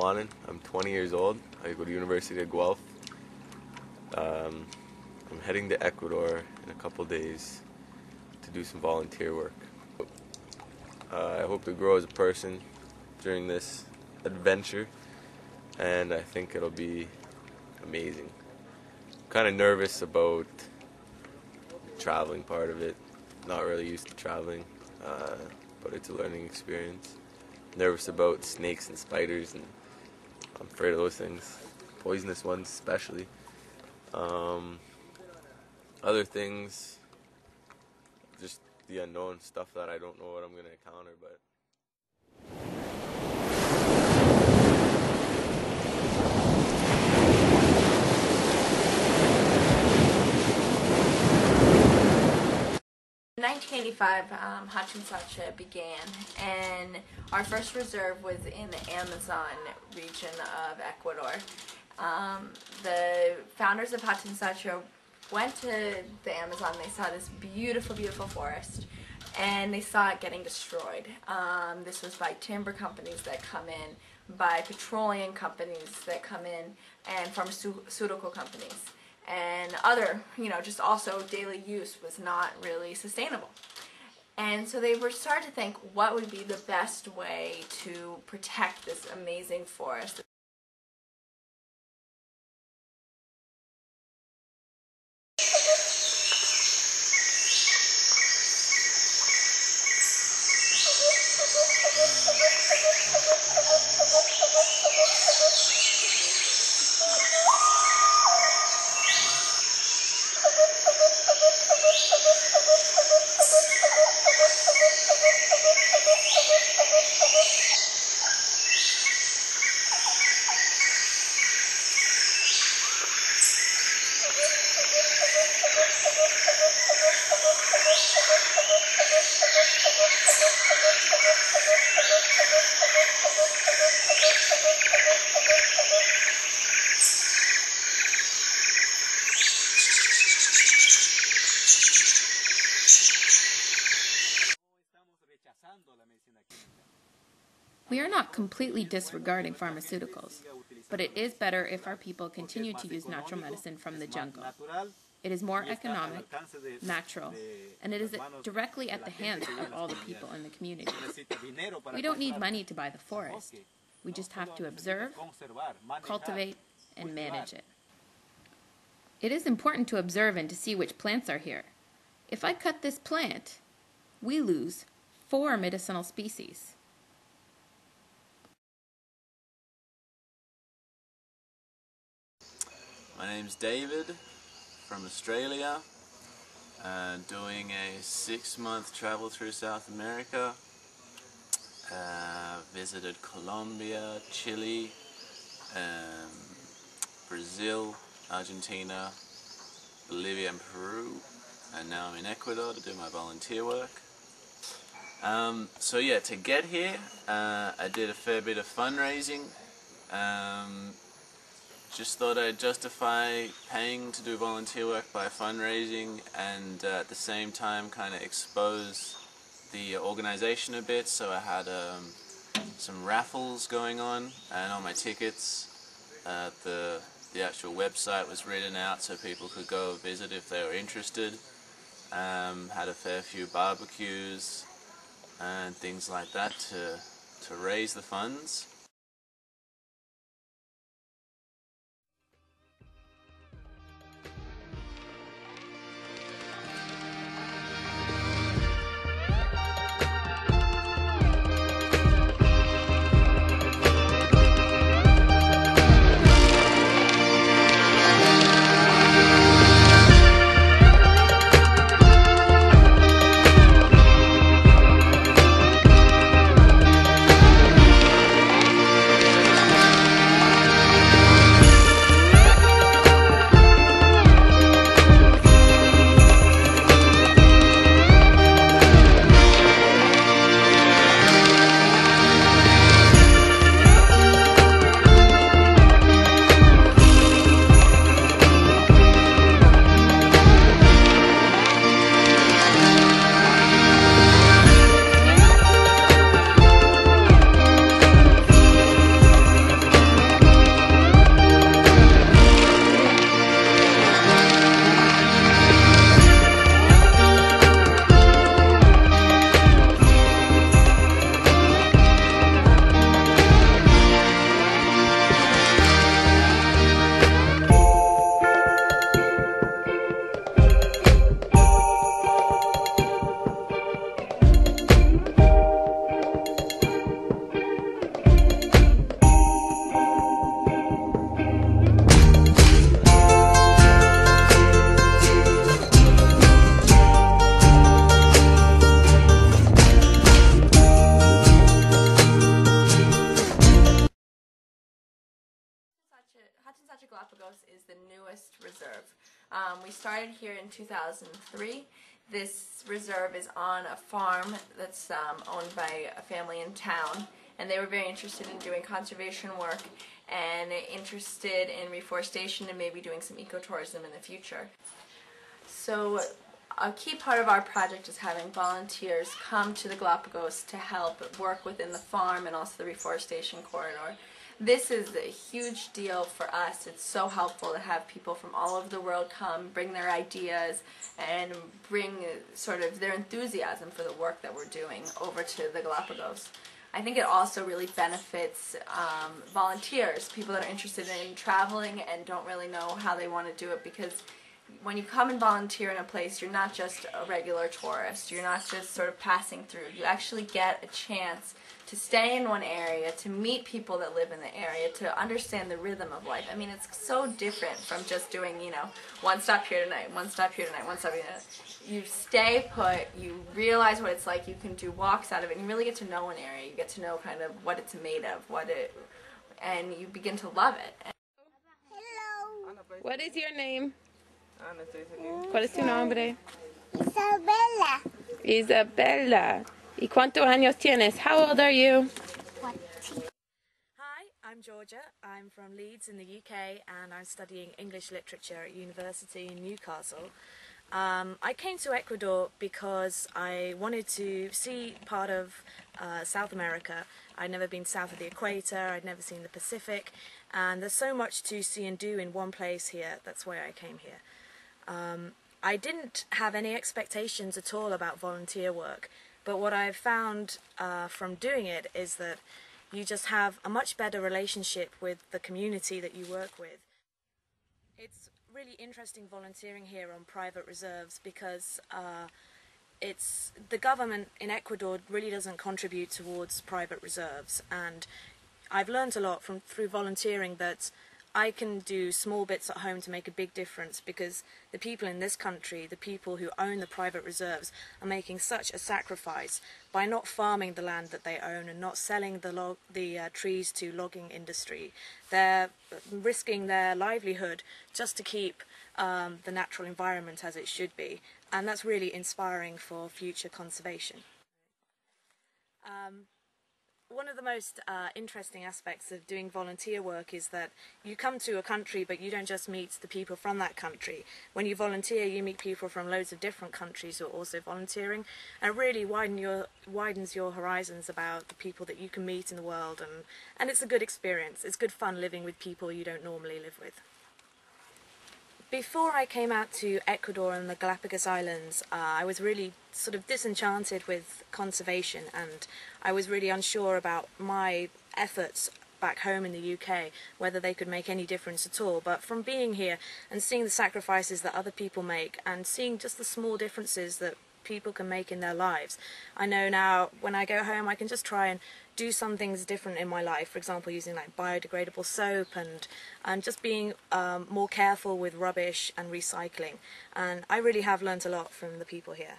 Juanan. I'm 20 years old. I go to University of Guelph. I'm heading to Ecuador in a couple days to do some volunteer work. I hope to grow as a person during this adventure, and I think it'll be amazing. I'm kind of nervous about the traveling part of it. Not really used to traveling, but it's a learning experience. Nervous about snakes and spiders, and I'm afraid of those things, poisonous ones especially. Other things, just the unknown stuff that I don't know what I'm going to encounter, but In 1985, Jatun Sacha began, and our first reserve was in the Amazon region of Ecuador. The founders of Jatun Sacha went to the Amazon. They saw this beautiful, beautiful forest, and they saw it getting destroyed. This was by timber companies that come in, by petroleum companies that come in, and pharmaceutical companies. And other, just also daily use was not really sustainable. And so they were starting to think, what would be the best way to protect this amazing forest? We are not completely disregarding pharmaceuticals, but it is better if our people continue to use natural medicine from the jungle. It is more economic, natural, and it is directly at the hands of all the people in the community. We don't need money to buy the forest. We just have to observe, cultivate, and manage it. It is important to observe and to see which plants are here. If I cut this plant, we lose 4 medicinal species. My name's David from Australia, doing a 6-month travel through South America. Visited Colombia, Chile, Brazil, Argentina, Bolivia and Peru, and now I'm in Ecuador to do my volunteer work. So yeah, to get here, I did a fair bit of fundraising. Just thought I'd justify paying to do volunteer work by fundraising, and at the same time kind of expose the organization a bit. So I had some raffles going on, and on my tickets the actual website was written out so people could go visit if they were interested. Had a fair few barbecues and things like that to raise the funds. the newest reserve. We started here in 2003. This reserve is on a farm that's owned by a family in town, and they were very interested in doing conservation work and interested in reforestation and maybe doing some ecotourism in the future. So a key part of our project is having volunteers come to the Galapagos to help work within the farm and also the reforestation corridor. This is a huge deal for us. It's so helpful to have people from all over the world come, bring their ideas, and bring sort of their enthusiasm for the work that we're doing over to the Galapagos. I think it also really benefits volunteers, people that are interested in traveling and don't really know how they want to do it, because when you come and volunteer in a place, you're not just a regular tourist. You're not just sort of passing through. You actually get a chance to stay in one area, to meet people that live in the area, to understand the rhythm of life. I mean, it's so different from just doing, you know, one stop here tonight, one stop here tonight, one stop here tonight. You stay put, you realize what it's like, you can do walks out of it, and you really get to know an area. You get to know kind of what it's made of, and you begin to love it. Hello. What is your name? ¿Cuál es tu nombre? Isabella. Isabella. ¿Y cuántos años tienes? How old are you? 20. Hi, I'm Georgia. I'm from Leeds in the UK and I'm studying English literature at university in Newcastle. I came to Ecuador because I wanted to see part of South America. I'd never been south of the equator, I'd never seen the Pacific, and there's so much to see and do in one place here. That's why I came here. I didn't have any expectations at all about volunteer work, but what I've found from doing it is that you just have a much better relationship with the community that you work with. It's really interesting volunteering here on private reserves because the government in Ecuador really doesn't contribute towards private reserves, and I've learned a lot through volunteering that I can do small bits at home to make a big difference, because the people in this country, the people who own the private reserves, are making such a sacrifice by not farming the land that they own and not selling the trees to logging industry. They're risking their livelihood just to keep the natural environment as it should be, and that's really inspiring for future conservation. One of the most interesting aspects of doing volunteer work is that you come to a country, but you don't just meet the people from that country. When you volunteer, you meet people from loads of different countries who are also volunteering, and it really widens your horizons about the people that you can meet in the world, and it's a good experience. It's good fun living with people you don't normally live with. Before I came out to Ecuador and the Galapagos Islands, I was really sort of disenchanted with conservation, and I was really unsure about my efforts back home in the UK, whether they could make any difference at all. But from being here and seeing the sacrifices that other people make and seeing just the small differences that people can make in their lives, I know now when I go home I can just try and do some things different in my life. For example, using like biodegradable soap and just being more careful with rubbish and recycling. And I really have learnt a lot from the people here.